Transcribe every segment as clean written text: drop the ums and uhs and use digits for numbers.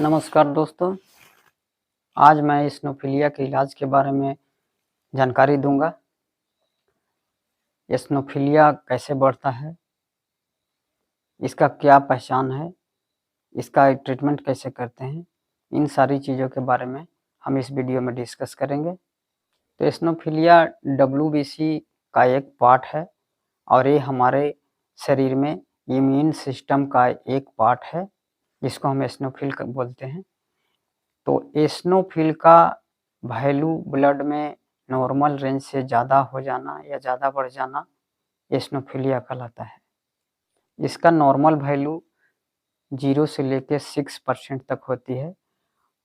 नमस्कार दोस्तों, आज मैं एसिनोफिलिया के इलाज के बारे में जानकारी दूंगा। एसिनोफिलिया कैसे बढ़ता है, इसका क्या पहचान है, इसका ट्रीटमेंट कैसे करते हैं, इन सारी चीज़ों के बारे में हम इस वीडियो में डिस्कस करेंगे। तो एसिनोफिलिया WBC का एक पार्ट है और ये हमारे शरीर में इम्यून सिस्टम का एक पार्ट है, जिसको हम एसिनोफिल बोलते हैं। तो एसिनोफिल का वैल्यू ब्लड में नॉर्मल रेंज से ज़्यादा हो जाना या ज़्यादा बढ़ जाना एसिनोफिलिया कहलाता है। इसका नॉर्मल वैल्यू 0 से लेकर 6% तक होती है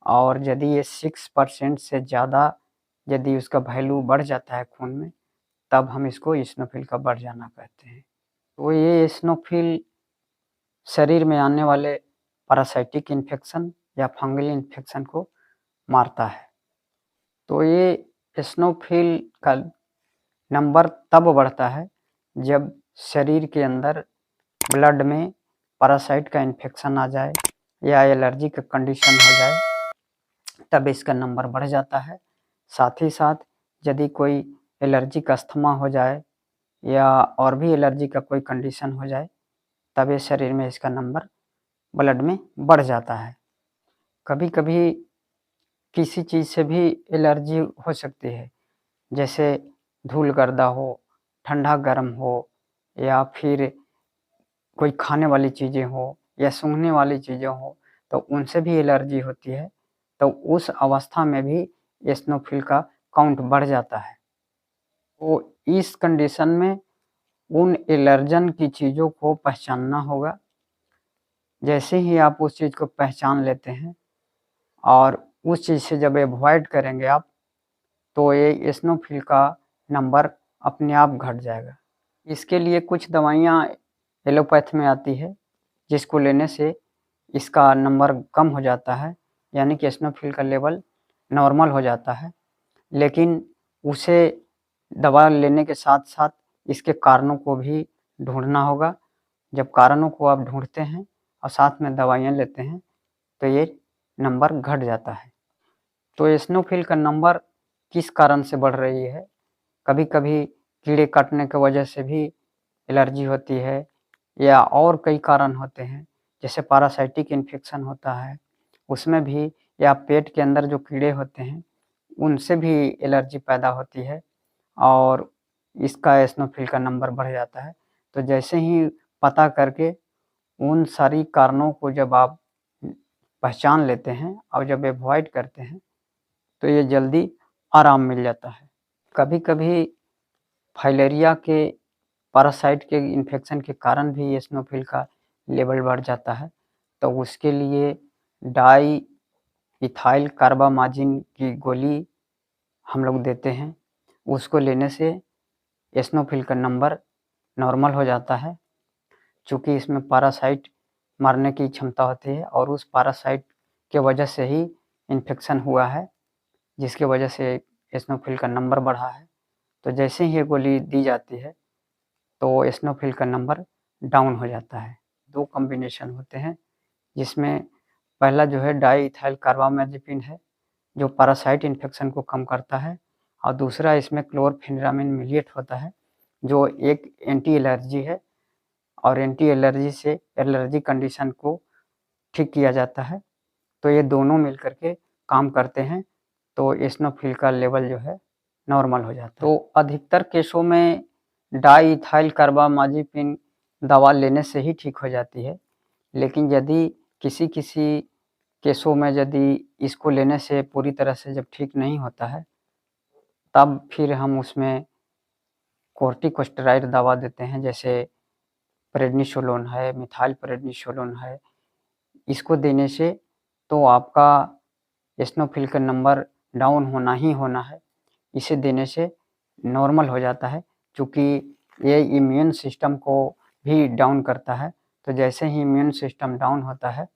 और यदि ये 6% से ज़्यादा यदि उसका वैल्यू बढ़ जाता है खून में, तब हम इसको एसिनोफिल का बढ़ जाना कहते हैं। तो ये एसिनोफिल शरीर में आने वाले पैरासाइटिक इन्फेक्शन या फंगल इन्फेक्शन को मारता है। तो ये एसिनोफिल का नंबर तब बढ़ता है जब शरीर के अंदर ब्लड में पैरासाइट का इन्फेक्शन आ जाए या एलर्जी का कंडीशन हो जाए, तब इसका नंबर बढ़ जाता है। साथ ही साथ यदि कोई एलर्जी का अस्थमा हो जाए या और भी एलर्जी का कोई कंडीशन हो जाए, तब ये शरीर में इसका नंबर ब्लड में बढ़ जाता है। कभी कभी किसी चीज़ से भी एलर्जी हो सकती है, जैसे धूल गर्दा हो, ठंडा गर्म हो या फिर कोई खाने वाली चीज़ें हो या सूंघने वाली चीज़ें हो, तो उनसे भी एलर्जी होती है। तो उस अवस्था में भी एसिनोफिल का काउंट बढ़ जाता है। तो इस कंडीशन में उन एलर्जन की चीज़ों को पहचानना होगा। जैसे ही आप उस चीज़ को पहचान लेते हैं और उस चीज़ से जब अवॉइड करेंगे आप, तो ये एसिनोफिल का नंबर अपने आप घट जाएगा। इसके लिए कुछ दवाइयाँ एलोपैथ में आती है, जिसको लेने से इसका नंबर कम हो जाता है, यानी कि एसिनोफिल का लेवल नॉर्मल हो जाता है। लेकिन उसे दवा लेने के साथ-साथ इसके कारणों को भी ढूँढना होगा। जब कारणों को आप ढूँढते हैं और साथ में दवाइयाँ लेते हैं, तो ये नंबर घट जाता है। तो एसिनोफिल का नंबर किस कारण से बढ़ रही है? कभी-कभी कीड़े काटने की वजह से भी एलर्जी होती है या और कई कारण होते हैं, जैसे पैरासाइटिक इन्फेक्शन होता है, उसमें भी या पेट के अंदर जो कीड़े होते हैं, उनसे भी एलर्जी पैदा होती है और इसका एसिनोफिल का नंबर बढ़ जाता है। तो जैसे ही पता करके उन सारी कारणों को जब आप पहचान लेते हैं और जब अवॉइड करते हैं, तो ये जल्दी आराम मिल जाता है। कभी-कभी फाइलेरिया के पैरासाइट के इन्फेक्शन के कारण भी एसिनोफिल का लेवल बढ़ जाता है, तो उसके लिए डाई इथाइल कार्बामाजिन की गोली हम लोग देते हैं। उसको लेने से एसिनोफिल का नंबर नॉर्मल हो जाता है, चूँकि इसमें पैरासाइट मारने की क्षमता होती है और उस पैरासाइट के वजह से ही इन्फेक्शन हुआ है, जिसकी वजह से एसिनोफिल का नंबर बढ़ा है। तो जैसे ही ये गोली दी जाती है, तो एसिनोफिल का नंबर डाउन हो जाता है। 2 कॉम्बिनेशन होते हैं, जिसमें पहला जो है डाई-इथाइल कार्बामेज़ेपिन है, जो पैरासाइट इन्फेक्शन को कम करता है और दूसरा इसमें क्लोरफेनिरामिन मिलिएट होता है, जो एक एंटी एलर्जी है और एंटी एलर्जी से एलर्जी कंडीशन को ठीक किया जाता है। तो ये दोनों मिलकर के काम करते हैं, तो एसिनोफिल का लेवल जो है नॉर्मल हो जाता है। तो अधिकतर केसों में डाई-इथाइल कार्बामाज़ेपिन दवा लेने से ही ठीक हो जाती है, लेकिन यदि किसी-किसी केसों में यदि इसको लेने से पूरी तरह से जब ठीक नहीं होता है, तब फिर हम उसमें कॉर्टिकोस्टेरॉइड दवा देते हैं, जैसे प्रेडनिसोलोन है, मिथाइल-प्रेडनिसोलोन है। इसको देने से तो आपका एसिनोफिल का नंबर डाउन होना ही होना है। इसे देने से नॉर्मल हो जाता है, चूँकि ये इम्यून सिस्टम को भी डाउन करता है। तो जैसे ही इम्यून सिस्टम डाउन होता है,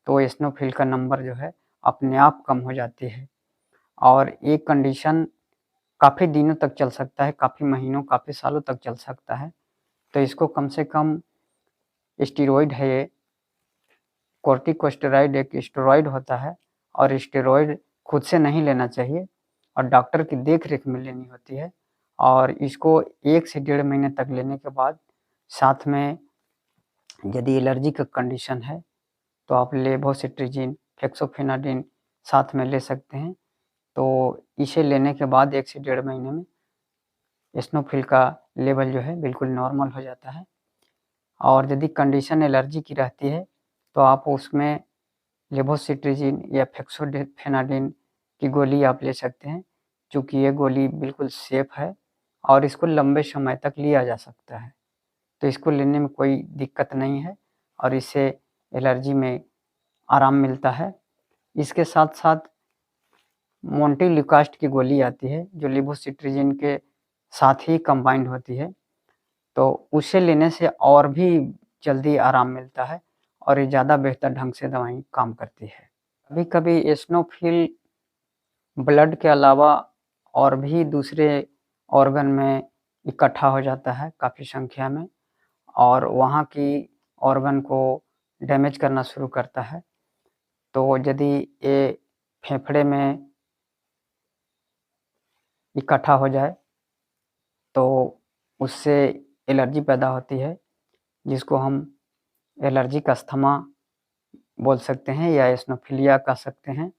तो एसिनोफिल का नंबर जो है अपने आप कम हो जाती है और ये कंडीशन काफ़ी दिनों तक चल सकता है, काफ़ी महीनों, काफ़ी सालों तक चल सकता है। तो इसको कम से कम स्टेरॉइड है ये, कॉर्टिकोस्टेरॉइड एक स्टेरॉइड होता है और स्टेरॉइड खुद से नहीं लेना चाहिए और डॉक्टर की देख रेख में लेनी होती है। और इसको 1 से 1.5 महीने तक लेने के बाद साथ में यदि एलर्जी का कंडीशन है तो आप लेवोसिट्रिजिन, फेक्सोफेनाडिन साथ में ले सकते हैं। तो इसे लेने के बाद 1 से 1.5 महीने में एसिनोफिल का लेवल जो है बिल्कुल नॉर्मल हो जाता है। और यदि कंडीशन एलर्जी की रहती है तो आप उसमें लेवोसिट्रिजिन या फेक्सोफेनाडिन की गोली आप ले सकते हैं, चूँकि ये गोली बिल्कुल सेफ़ है और इसको लंबे समय तक लिया जा सकता है। तो इसको लेने में कोई दिक्कत नहीं है और इससे एलर्जी में आराम मिलता है। इसके साथ-साथ मोंटेल्यूकास्ट की गोली आती है जो लेवोसिट्रिजिन के साथ ही कंबाइंड होती है, तो उसे लेने से और भी जल्दी आराम मिलता है और ये ज़्यादा बेहतर ढंग से दवाई काम करती है। कभी-कभी एसिनोफिल ब्लड के अलावा और भी दूसरे ऑर्गन में इकट्ठा हो जाता है काफ़ी संख्या में और वहाँ की ऑर्गन को डैमेज करना शुरू करता है। तो यदि ये फेफड़े में इकट्ठा हो जाए तो उससे एलर्जी पैदा होती है, जिसको हम एलर्जिक अस्थमा बोल सकते हैं या एसिनोफिलिया कह सकते हैं।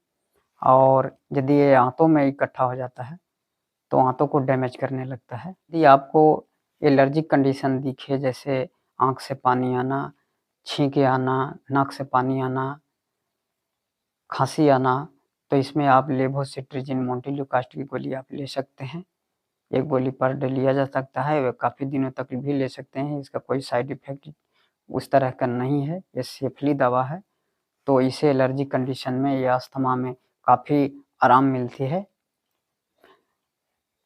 और यदि ये आंतों में इकट्ठा हो जाता है तो आंतों को डैमेज करने लगता है। यदि आपको एलर्जिक कंडीशन दिखे जैसे आँख से पानी आना, छींके आना, नाक से पानी आना, खाँसी आना, तो इसमें आप लेवोसिट्रिजिन मोंटेल्यूकास्ट की गोली आप ले सकते हैं। 1 गोली पर डे लिया जा सकता है, वे काफ़ी दिनों तक भी ले सकते हैं, इसका कोई साइड इफ़ेक्ट उस तरह का नहीं है, ये सेफ़ली दवा है। तो इसे एलर्जी कंडीशन में या अस्थमा में काफ़ी आराम मिलती है।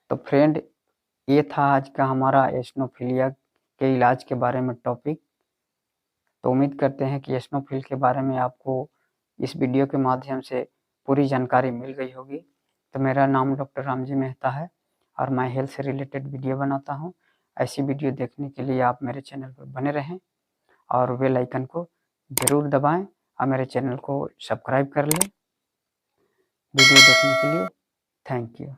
तो फ्रेंड, ये था आज का हमारा एसिनोफिलिया के इलाज के बारे में टॉपिक। तो उम्मीद करते हैं कि एसिनोफिल के बारे में आपको इस वीडियो के माध्यम से पूरी जानकारी मिल गई होगी। तो मेरा नाम डॉक्टर रामजी मेहता है और मैं हेल्थ से रिलेटेड वीडियो बनाता हूँ। ऐसी वीडियो देखने के लिए आप मेरे चैनल पर बने रहें और बेल आइकन को ज़रूर दबाएँ और मेरे चैनल को सब्सक्राइब कर लें। वीडियो देखने के लिए थैंक यू।